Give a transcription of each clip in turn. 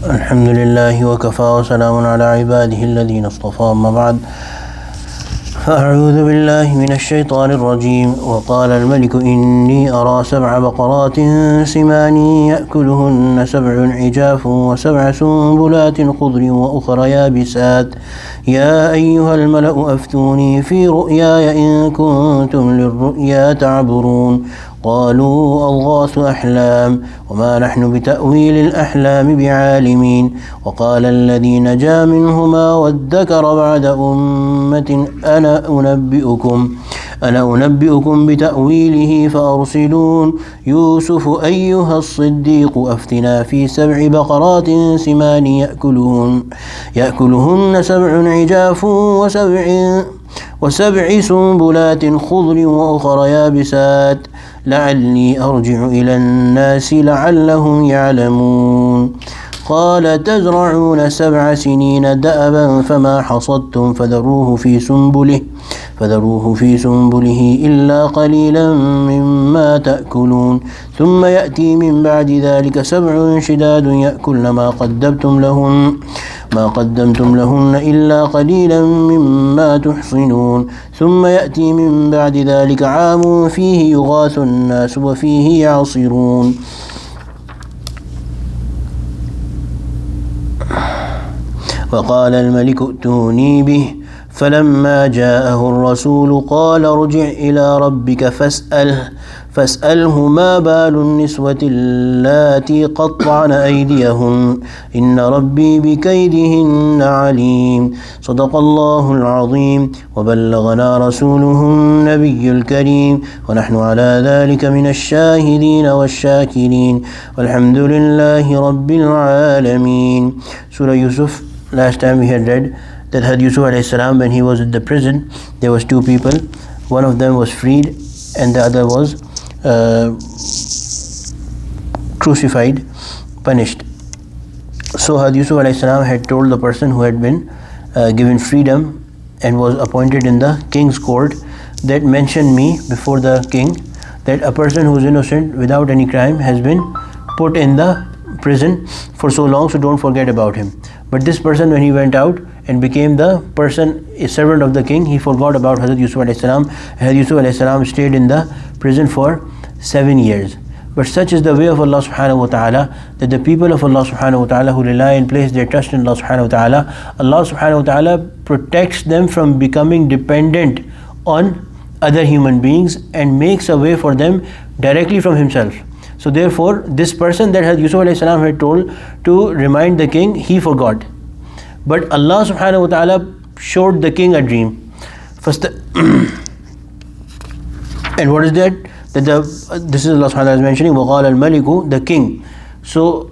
الحمد لله وكفى وسلام على عباده الذين اصطفى أما بعد فأعوذ بالله من الشيطان الرجيم وقال الملك إني أرى 7 بقرات سمان يأكلهن 7 عجاف و7 سنبلات خضر وأخر يابسات يا أيها الملأ أفتوني في رؤياي إن كنتم للرؤيا تعبرون قالوا أضغاث أحلام وما نحن بتأويل الأحلام بعالمين وقال الذي نجا منهما وادكر بعد أمة أنا أنبئكم بتأويله فأرسلون يوسف أيها الصديق أفتنا في 7 بقرات سمان يأكلهن 7 عجاف و7 سنبلات خضر وأخر يابسات لعلي أرجع إلى الناس لعلهم يعلمون قال تزرعون 7 سنين دأبا فما حصدتم فذروه في سنبله إلا قليلا مما تأكلون ثم يأتي من بعد ذلك 7 شداد يأكلن ما قدمتم لهن إلا قليلا مما تحصنون ثم يأتي من بعد ذلك عام فيه يغاث الناس وفيه يعصرون وقال الملك ائتوني به فلما جاءه الرسول قال ارجع إلى ربك فاسأله ما بال النسوة اللاتي قطعن أيديهن إن ربي بكيدهن عليم صدق الله العظيم وبلغنا رسوله النبي الكريم ونحن على ذلك من الشاهدين والشاكرين والحمد لله رب العالمين. Surah Yousuf, last time we had read that Had Yusuf alayhi salam, when he was in the prison, there was 2 people. One of them was freed and the other was crucified, punished. So Had Yusuf alayhi salam had told the person who had been given freedom and was appointed in the king's court that mention me before the king, that a person who is innocent without any crime has been put in the prison for so long, so don't forget about him. But this person, when he went out and became the person, a servant of the king, he forgot about Hazrat Yusuf alayhi salam. Hazrat Yusuf alayhi salam stayed in the prison for 7 years. But such is the way of Allah subhanahu wa ta'ala, that the people of Allah subhanahu wa ta'ala who rely and place their trust in Allah subhanahu wa ta'ala, Allah subhanahu wa ta'ala protects them from becoming dependent on other human beings and makes a way for them directly from himself. So therefore, this person that Hazrat Yusuf alayhi salam had told to remind the king, he forgot. But Allah subhanahu wa ta'ala showed the king a dream. First, and what is that? This is Allah subhanahu wa ta'ala is mentioning, وَقَالَ الْمَلِكُ, the king. So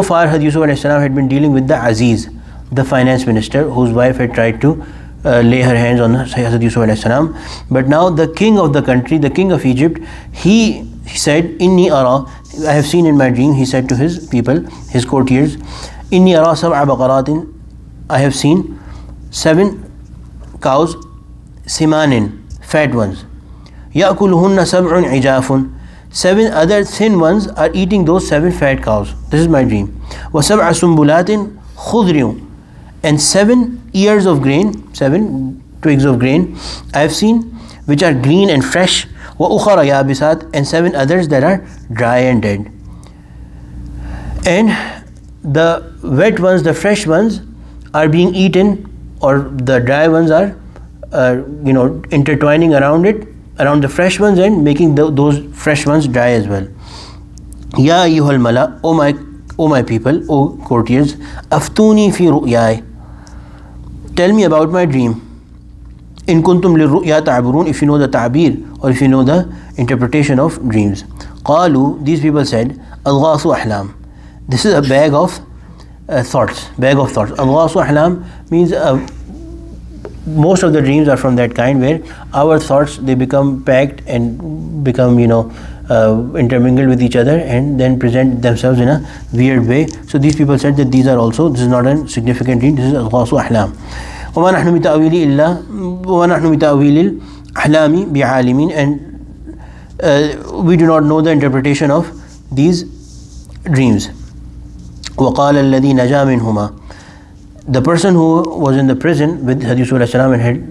far Hazrat Yusuf alayhi salam had been dealing with the Aziz, the finance minister, whose wife had tried to lay her hands on Hazrat Yusuf alayhi salam. But now the king of the country, the king of Egypt, he said, Inni ara, I have seen in my dream, he said to his people, his courtiers, Inni ara 7 baqaratin, I have seen 7 cows, simanin, fat ones, ya'kuluhunna 7 ijafun, 7 other thin ones are eating those 7 fat cows. This is my dream. Wa 7 sumbulatin khudriyun, and 7 ears of grain, 7 twigs of grain I have seen, which are green and fresh. Wa ukhara yabisat, and 7 others that are dry and dead. And the wet ones, the fresh ones, are being eaten, or the dry ones are intertwining around the fresh ones and making those fresh ones dry as well. Ya ayyuhal mala, O my people, O courtiers, aftuni fi ru'yai, tell me about my dream. In kuntum lirru'ya ta'burun, if you know the ta'bir, or if you know the interpretation of dreams. Qalu, these people said, adghasu ahlam, this is a bag of thoughts. Adghasu ahlam means most of the dreams are from that kind, where our thoughts, they become packed and become intermingled with each other and then present themselves in a weird way. So these people said that this is not a significant dream, this is adghasu ahlam. وَمَا نَحْنُ بِتَأْوِيلِ الْأَحْلَامِ بِعَالِمِينَ, and we do not know the interpretation of these dreams. وَقَالَ الَّذِي نَجَا مِنْهُمَا. The person who was in the prison with Hadith Yusuf alayhi salam and had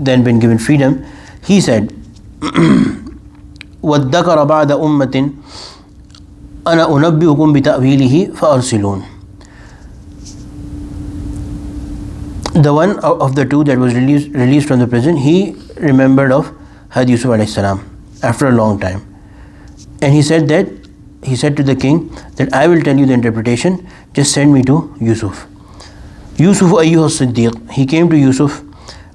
then been given freedom, he said, وَادَّكَرَ بَعْدَ أُمَّةٍ أَنَا أُنَبِّئُكُمْ بِتَأْوِيلِهِ فَأَرْسِلُونَ. The one of the two that was released from the prison, he remembered of Hadith Yusuf alayhi salam after a long time, and he said to the king that I will tell you the interpretation, just send me to Yusuf. Yusuf ayyuha siddiq. He came to Yusuf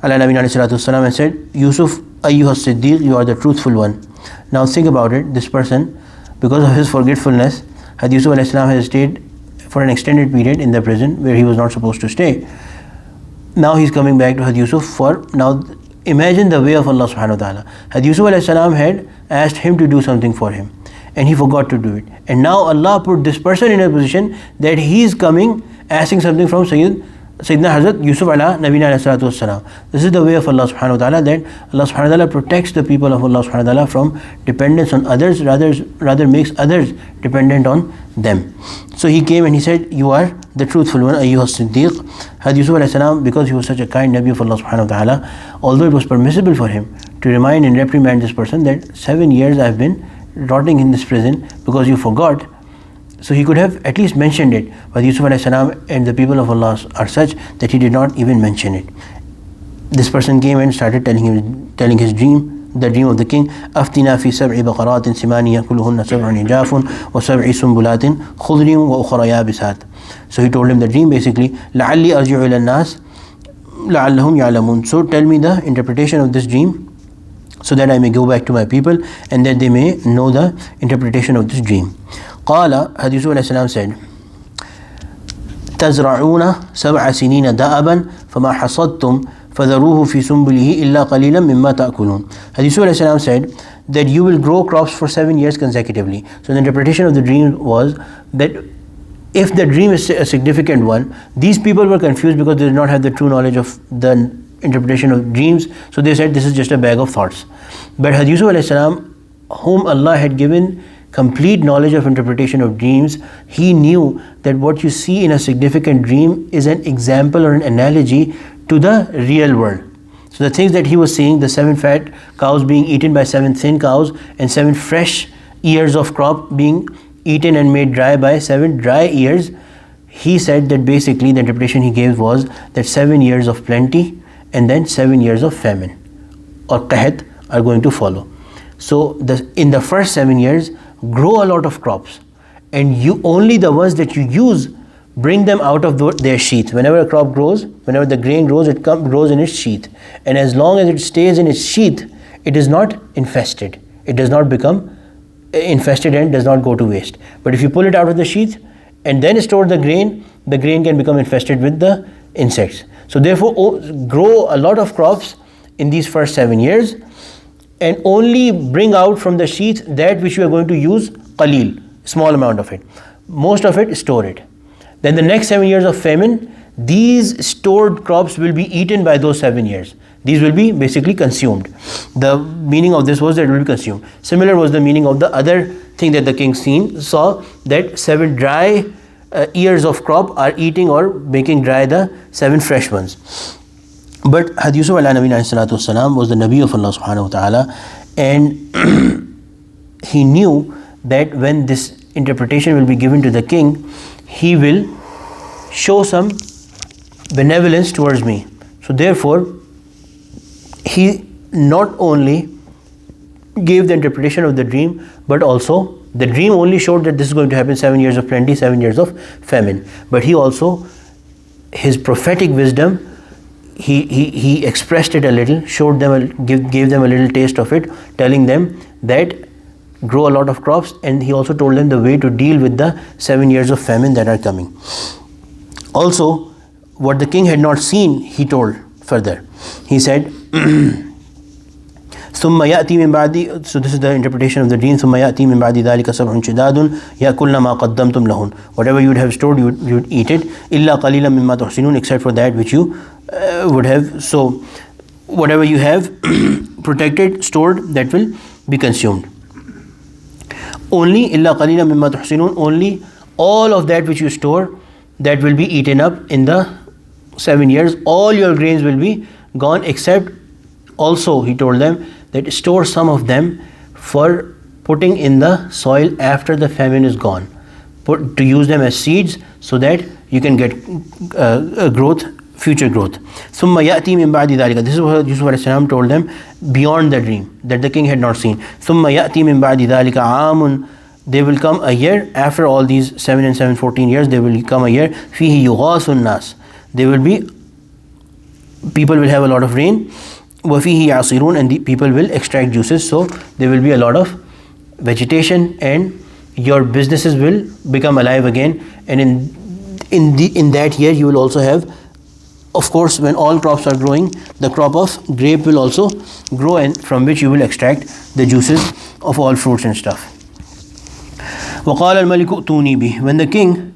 ala nabiyina alayhi salatu wassalam and said, Yusuf ayyuha siddiq, you are the truthful one. Now think about it, this person, because of his forgetfulness, Hadith Yusuf alayhi salam has stayed for an extended period in the prison where he was not supposed to stay. Now he's coming back to Hadith Yusuf now imagine the way of Allah subhanahu wa ta'ala. Hadith Yusuf alayhi salam had asked him to do something for him and he forgot to do it, and now Allah put this person in a position that he is coming asking something from Sayyidina Hazrat Yusuf ala Nabina alayhi salatu wassalam. This is the way of Allah subhanahu wa ta'ala, that Allah subhanahu wa ta'ala protects the people of Allah subhanahu wa ta'ala from dependence on others, rather makes others dependent on them. So he came and he said, you are the truthful one, ayyuha siddiq. Hadith Yusuf alayhi salam, because he was such a kind Nabi of Allah subhanahu wa ta'ala, although it was permissible for him to remind and reprimand this person that 7 years I have been rotting in this prison because you forgot, so he could have at least mentioned it, but Yusuf alayhi salam and the people of Allah are such that he did not even mention it. This person came and started telling his dream, the dream of the king. أفتنا في سبع بقرات سمان يأكلهن سبع عجاف وسبع سنبلات خضر وأخرى يابسات. So he told him the dream basically, لعلي أرجع إلى الناس لعلهم يعلمون. So tell me the interpretation of this dream so that I may go back to my people and that they may know the interpretation of this dream. قال, Hadith Yusuf alayhi salam said, تزرعون سبع سنين دأبا فما حصدتم فذروه في سنبله إلا قليلا مما تأكلون. Hadith Yusuf alayhi salam said that you will grow crops for 7 years consecutively. So the interpretation of the dream was that if the dream is a significant one, these people were confused because they did not have the true knowledge of the interpretation of dreams, so they said this is just a bag of thoughts. But Hadith Yusuf alayhi salam, whom Allah had given complete knowledge of interpretation of dreams, he knew that what you see in a significant dream is an example or an analogy to the real world. So the things that he was seeing, the 7 fat cows being eaten by 7 thin cows and 7 fresh ears of crop being eaten and made dry by 7 dry ears, he said that basically the interpretation he gave was that 7 years of plenty and then 7 years of famine or qahat are going to follow. So in the first 7 years, grow a lot of crops, and you only the ones that you use, bring them out of their sheath. Whenever a crop grows, whenever the grain grows, it grows in its sheath, and as long as it stays in its sheath, it is not infested. It does not become infested and does not go to waste. But if you pull it out of the sheath and then store the grain can become infested with the insects. So therefore, grow a lot of crops in these first 7 years, and only bring out from the sheath that which you are going to use, qaleel, small amount of it. Most of it, store it. Then the next 7 years of famine, these stored crops will be eaten by those 7 years. These will be basically consumed. The meaning of this was that it will be consumed. Similar was the meaning of the other thing that the king saw, that 7 dry ears of crop are eating or making dry the 7 fresh ones. But Hadith Yusuf ala Nabiyina salatu wassalam was the Nabi of Allah subhanahu wa ta'ala, and he knew that when this interpretation will be given to the king, he will show some benevolence towards me. So therefore, he not only gave the interpretation of the dream, but also the dream only showed that this is going to happen 7 years of plenty, 7 years of famine. But he also, his prophetic wisdom, he expressed it a little, showed them, gave them a little taste of it, telling them that grow a lot of crops, and he also told them the way to deal with the 7 years of famine that are coming. Also, what the king had not seen, he told further. He said, ثم يأتي من بعد, so this is the interpretation of the dream, ثم يأتي من بعد ذلك سبع شداد يأكلن ما قدمتم لهن. Whatever you would have stored, you would eat it. إلا قليلا مما تحسنون, except for that which you would have. So whatever you have protected, stored, that will be consumed. Only إلا قليلا مما تحسنون, only all of that which you store, that will be eaten up in the 7 years. All your grains will be gone, except also he told them that store some of them for putting in the soil after the famine is gone, to use them as seeds so that you can get growth, future growth. ثُمَّ يَأْتِي مِن بَعْدِ ذَلِكَ. This is what Yusuf alayhi salam told them beyond the dream that the king had not seen. ثُمَّ يَأْتِي مِن بَعْدِ ذَلِكَ عَامٌ. There will come a year after all these 7 and 7, 14 years. There will come a year. فِيهِ يُغَاثُ النَّاسِ. There will be, people will have a lot of rain. وَفِيهِ يَعْصِرُونَ. And the people will extract juices. So there will be a lot of vegetation, and your businesses will become alive again. And in that year you will also have, of course, when all crops are growing, the crop of grape will also grow, and from which you will extract the juices of all fruits and stuff. وَقَالَ الْمَلِكُ ائْتُونِي بِهِ. When the king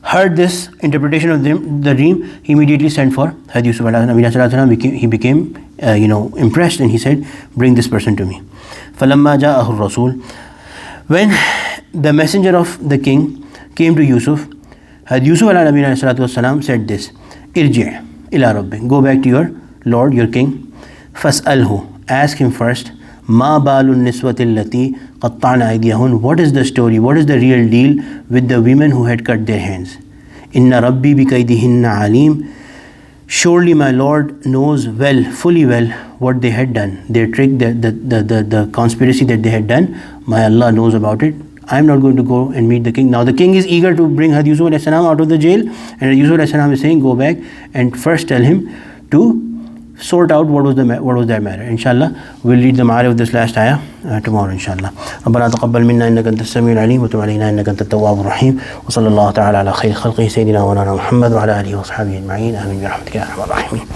heard this interpretation of the dream, he immediately sent for Hadith Yusuf alayhi salam. He became impressed, and he said, bring this person to me. فَلَمَّا جَاءَهُ الرَّسُولُ. When the messenger of the king came to Yusuf, Hadith Yusuf alayhi salam said this: Irji' ila rabbik. Go back to your Lord, your king. فَاسْأَلْهُ. Ask him first. مَا بَالُ النِّسْوَةِ الَّتِي قَطَّعْنَ أَيْدِيَهُنَّ. What is the story? What is the real deal with the women who had cut their hands? إِنَّ رَبِّي بِكَيْدِهِنَّ عَلِيمٌ. Surely my Lord knows well, fully well, what they had done. Their trick, the conspiracy that they had done, my Allah knows about it. I am not going to go and meet the king. Now the king is eager to bring Hadith Yusuf alayhi salam out of the jail, and Yusuf alayhi salam is saying, go back and first tell him to sort out what was that matter. Inshallah, we'll read the ma'arif of this last ayah tomorrow, inshallah. ربنا تقبل منا إنك أنت السميع العليم وتب علينا إنك أنت التواب الرحيم وصلى الله تعالى على خير خلقه سيدنا مولانا محمد وعلى آله وصحبه أجمعين آمين برحمتك يا أرحم الراحمين.